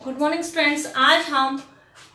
Good morning students. आज हम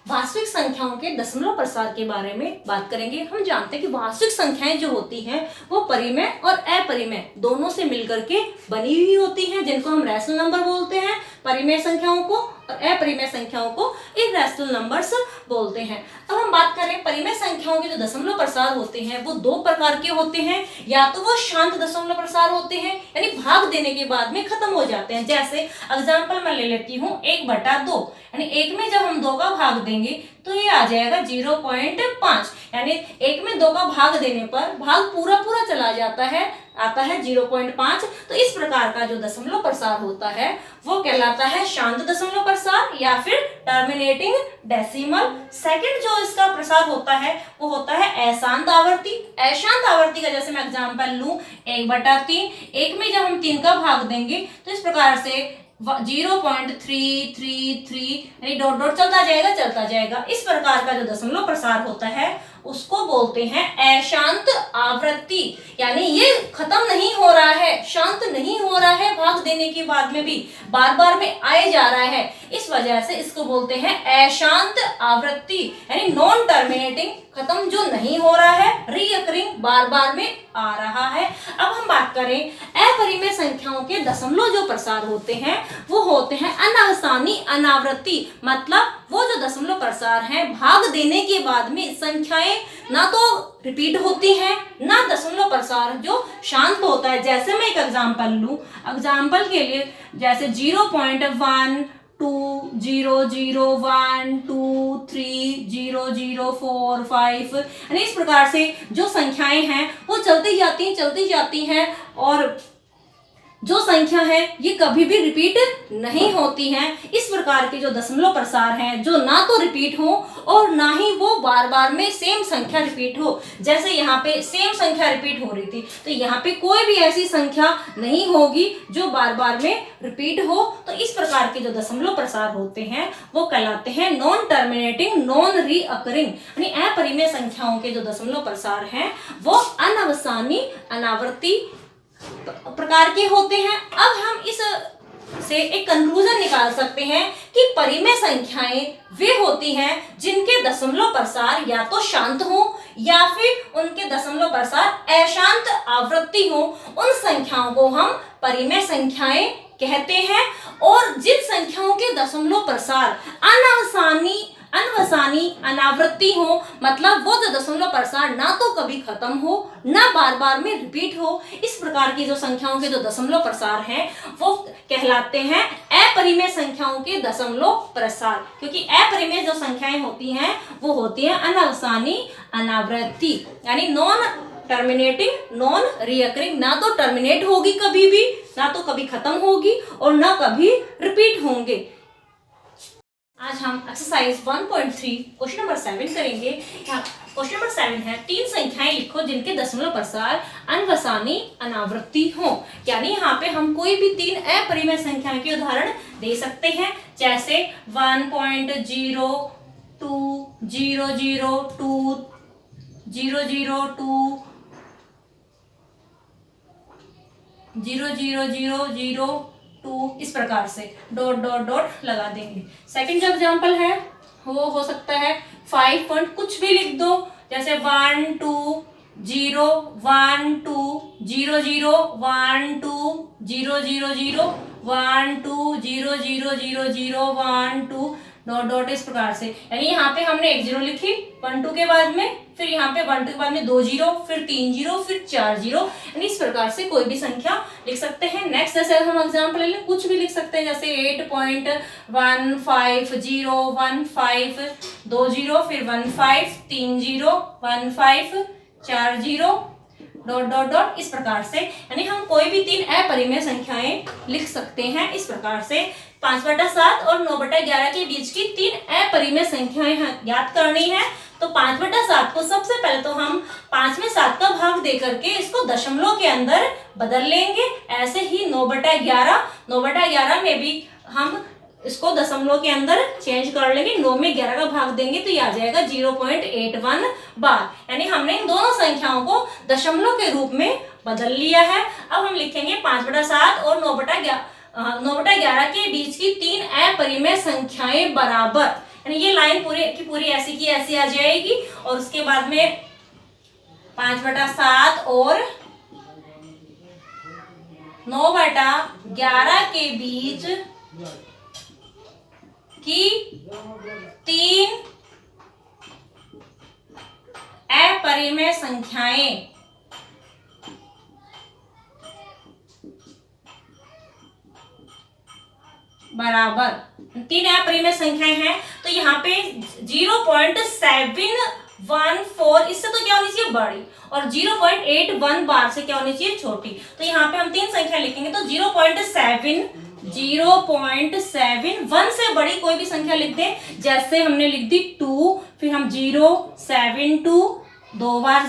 वास्तविक संख्याओं के दशमलव प्रसार के बारे में बात करेंगे। हम जानते हैं कि वास्तविक संख्याएं जो होती हैं वो परिमेय और अपरिमेय दोनों से मिलकर के बनी हुई होती हैं, जिनको हम रैशनल नंबर बोलते हैं। परिमेय संख्याओं को और अपरिमेय संख्याओं को इर्रेशनल नंबर्स बोलते हैं। अब हम बात करें परिमेय संख्याओं के जो दशमलव प्रसार होते हैं वो दो प्रकार के होते हैं। या तो वो शांत दशमलव प्रसार होते हैं, यानी भाग देने के बाद में खत्म हो जाते हैं। जैसे एग्जांपल मैं ले लेती हूँ 1/2, यानी एक में जब हम 2 का भाग देंगे तो ये आ जाएगा 0.5, यानी एक में 2 का भाग देने पर भाग पूरा पूरा चला जाता है, आता है 0.5। तो इस प्रकार का जो दशमलव प्रसार होता है वो कहलाता है शांत दशमलव प्रसार या फिर टर्मिनेटिंग डेसिमल। सेकंड जो इसका प्रसार होता है वो होता है अशांत आवर्ती। अशांत आवर्ती का जैसे मैं एग्जांपल लूं 1/3, एक में जब हम 3 का भाग देंगे तो इस प्रकार से 0.333 यानी डॉट डॉट चलता जाएगा। इस प्रकार का जो दशमलव प्रसार होता है उसको बोलते हैं अशांत आवृत्ति, यानी ये खत्म नहीं हो रहा है, शांत नहीं हो रहा है, भाग देने के बाद में भी बार बार में आए जा रहा है। इस वजह से इसको बोलते हैं अशांत आवृत्ति, यानी नॉन टर्मिनेटिंग, खत्म जो नहीं हो रहा है, रीअकरिंग, बार बार में आ रहा है। अब हम बात करें अपरिमेय संख्याओं के दशमलव जो प्रसार होते हैं वो होते हैं अनावसानी अनावृत्ति। मतलब वो जो दशमलव प्रसार हैं भाग देने के बाद में संख्याएं ना तो रिपीट होती हैं ना दशमलव प्रसार जो शांत होता है। जैसे मैं एक एग्जांपल लूं, एग्जांपल के लिए जैसे 0.1 2 0 0 1 2 3 0 0 4 5, यानी इस प्रकार से जो संख्याएं हैं वो चलती जाती हैं और जो संख्या है ये कभी भी रिपीट नहीं होती हैं। इस प्रकार के जो दशमलव प्रसार हैं जो ना तो रिपीट हो और ना ही वो बार बार में सेम संख्या रिपीट हो। जैसे यहाँ पे सेम संख्या रिपीट हो रही थी तो यहाँ पे कोई भी ऐसी संख्या नहीं होगी जो बार बार में रिपीट हो। तो इस प्रकार के जो दशमलव प्रसार होते हैं वो कहलाते हैं नॉन टर्मिनेटिंग नॉन रीअकरिंग, यानी अपरिमेय संख्याओं के जो दशमलव प्रसार हैं वो अनावसानी अनावर्ती प्रकार के होते हैं। अब हम इस से एक कंक्लूजन निकाल सकते हैं कि परिमेय संख्याएं वे होती हैं जिनके दशमलव प्रसार या तो शांत हो या फिर उनके दशमलव प्रसार अशांत आवृत्ति हो। उन संख्याओं को हम परिमेय संख्याएं कहते हैं। और जिन संख्याओं के दशमलव प्रसार अनवसानी अनावृत्ति हो, मतलब वो जो दशमलव प्रसार ना तो कभी खत्म हो ना बार बार में रिपीट हो, इस प्रकार की जो संख्याओं के जो दशमलव प्रसार हैं वो कहलाते हैं अपरिमेय संख्याओं के दशमलव प्रसार। क्योंकि अपरिमेय जो संख्याएं होती हैं वो होती हैं अनवसानी अनावृत्ति, यानी नॉन टर्मिनेटिंग नॉन रीअकरिंग, ना तो टर्मिनेट होगी कभी भी, ना तो कभी खत्म होगी और ना कभी रिपीट होंगे। आज हम एक्सरसाइज 1.3 क्वेश्चन नंबर 7 करेंगे। क्वेश्चन नंबर 7 है 3 संख्याएं लिखो जिनके दशमलव प्रसार अनवसानी अनावृत्ति हो। यानी यहाँ पे हम कोई भी 3 अपरिमेय संख्याएं के उदाहरण दे सकते हैं। जैसे 1.0 2 0 0 2 0 0 2 0 0 0 0 2, इस प्रकार से डॉट डॉट डॉट लगा देंगे। सेकंड जो एग्जांपल है वो हो सकता है 5 कुछ भी लिख दो, जैसे 1 2 0 1 2 0 0 1 2 0 0 0 1 2 0 0 0 0 1 2 डॉट डॉट, इस प्रकार से। यानी यहाँ पे हमने 1 0 लिखी 1 2 के बाद में, फिर यहाँ पे 1 2 के बाद में 2 0, फिर 3 0, फिर 4 0, यानी इस प्रकार से कोई भी संख्या लिख सकते हैं। नेक्स्ट जैसे हम एग्जांपल ले लें, कुछ भी लिख सकते हैं, जैसे 8.150 15 2 0, फिर 15 3 0 15 4 0 डॉट डॉट डॉट, इस प्रकार से। यानी हम कोई भी 3 अपरिमेय संख्याएं लिख सकते हैं। इस प्रकार से 5/7 और 9/11 के बीच की 3 अपरिमेय संख्याएं याद करनी है। तो 5/7 को सबसे पहले तो हम 5 में 7 का भाग दे करके इसको दशमलव के अंदर बदल लेंगे। ऐसे ही 9/11 में भी हम इसको दशमलव के अंदर चेंज कर लेंगे। 9 में 11 का भाग देंगे तो ये आ जाएगा 0.81 बार, यानी हमने इन दोनों संख्याओं को दशमलव के रूप में बदल लिया है। अब हम लिखेंगे 5/7 और 9/11 के बीच की 3 अपरिमेय संख्याएं बराबर, यानी ये लाइन पूरी की पूरी ऐसी की ऐसी आ जाएगी और उसके बाद में 5/7 और 9/11 के बीच की 3 अपरिमेय संख्याएं बराबर, 3 अपरिमेय संख्याएं हैं तो यहाँ पे 0.714, इससे तो क्या होनी चाहिए बड़ी, और 0.81 बार से क्या होनी चाहिए छोटी। तो यहाँ पे हम 3 संख्या लिखेंगे तो 0.7 से बड़ी कोई भी संख्या लिख दें, जैसे हमने लिख दी 2, फिर हम 0, 7 2, 2 बार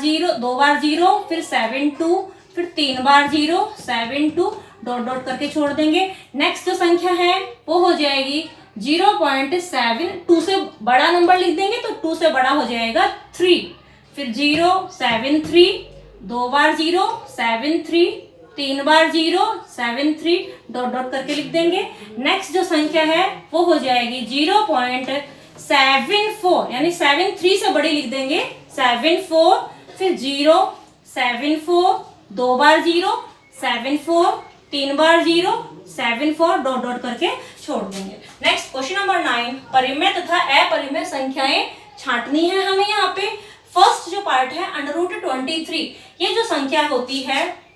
0, फिर 7 2, फिर 3 बार 0, 7 2, डॉट डॉट करके छोड़ देंगे। नेक्स्ट जो संख्या है वो हो जाएगी 0.7, 2 से बड़ा नंबर लिख देंगे तो 2 से बड़ा हो जाएगा 3, फिर 0, 7 3, 2 बार 0, 7 3, 3 बार 0, 7 3, डॉट डॉट करके लिख देंगे। नेक्स्ट जो संख्या है वो हो जाएगी 0.74, यानी 7 3 से बड़ी लिख देंगे 7 4, फिर 0, 7 4, 2 बार 0, 7 4, 3 बार 0, 7 4, डॉट डॉट करके छोड़ देंगे। नेक्स्ट क्वेश्चन नंबर 9, परिमेय तथा अपरिमेय संख्याएं छांटनी है हमें। यहाँ पे फर्स्ट जो पार्ट है √23, ये जो संख्या होती है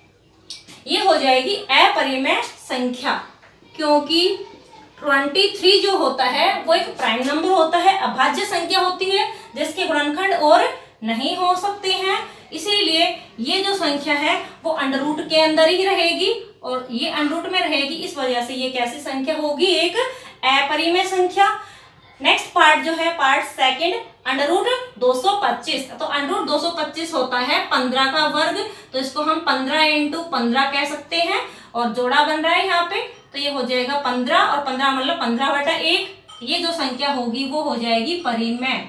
ये हो जाएगी अपरिमेय संख्या, क्योंकि 23 जो होता है वो एक प्राइम नंबर होता है, अभाज्य संख्या होती है जिसके गुणनखंड और नहीं हो सकते हैं, इसीलिए ये जो संख्या है वो अंडर रूट के अंदर ही रहेगी और ये अंडर रूट में रहेगी, इस वजह से ये कैसी संख्या होगी, एक अपरिमेय संख्या। नेक्स्ट पार्ट जो है पार्ट सेकंड √225, तो √225 होता है 15 का वर्ग, तो इसको हम 15 × 15 कह सकते हैं और जोड़ा बन रहा है यहाँ पे, तो ये हो जाएगा 15 और 15 मतलब 15/1, ये जो संख्या होगी वो हो जाएगी परिमेय,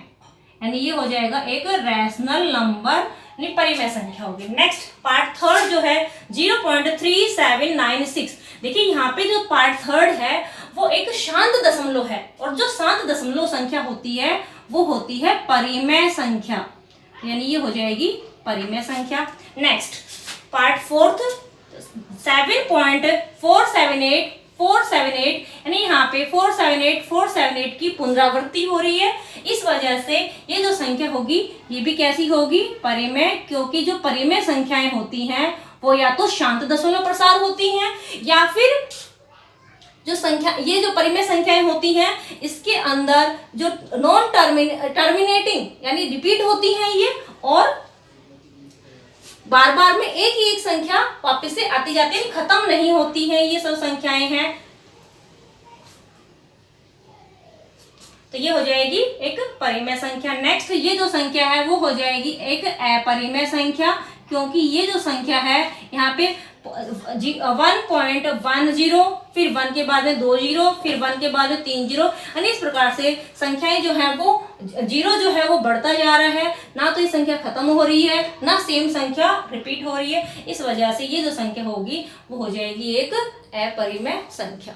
यानी ये हो जाएगा एक रैशनल नंबर, यानी परिमेय संख्या होगी। नेक्स्ट पार्ट थर्ड जो है 0.3796, देखिए यहाँ पे जो पार्ट थर्ड है वो एक शांत दशमलव है और जो शांत दशमलव संख्या होती है वो होती है परिमेय संख्या, यानी ये हो जाएगी परिमेय संख्या। नेक्स्ट पार्ट फोर्थ 7.478, यानी यहाँ पे 478 की पुनरावृत्ति हो रही है, इस वजह से ये जो संख्या होगी ये भी कैसी होगी, परिमेय, क्योंकि जो परिमेय संख्याएं होती हैं वो या तो शांत दशमलव प्रसार होती हैं या फिर जो संख्या, ये जो परिमेय संख्याएं होती हैं इसके अंदर जो नॉन टर्मिनेटिंग यानी रिपीट होती हैं ये, और बार बार में एक ही एक संख्या वापस से आती जाती है, खत्म नहीं होती है, ये सब संख्याएं हैं, तो ये हो जाएगी एक परिमेय संख्या। नेक्स्ट ये जो संख्या है वो हो जाएगी एक अपरिमेय संख्या, क्योंकि ये जो संख्या है यहाँ पे 1.10, फिर 1 के बाद में 2 0, फिर 1 के बाद में 3 0, यानी इस प्रकार से संख्याएं जो है वो 0 जो है वो बढ़ता जा रहा है, ना तो ये संख्या खत्म हो रही है ना सेम संख्या रिपीट हो रही है, इस वजह से ये जो संख्या होगी वो हो जाएगी एक अपरिमेय संख्या।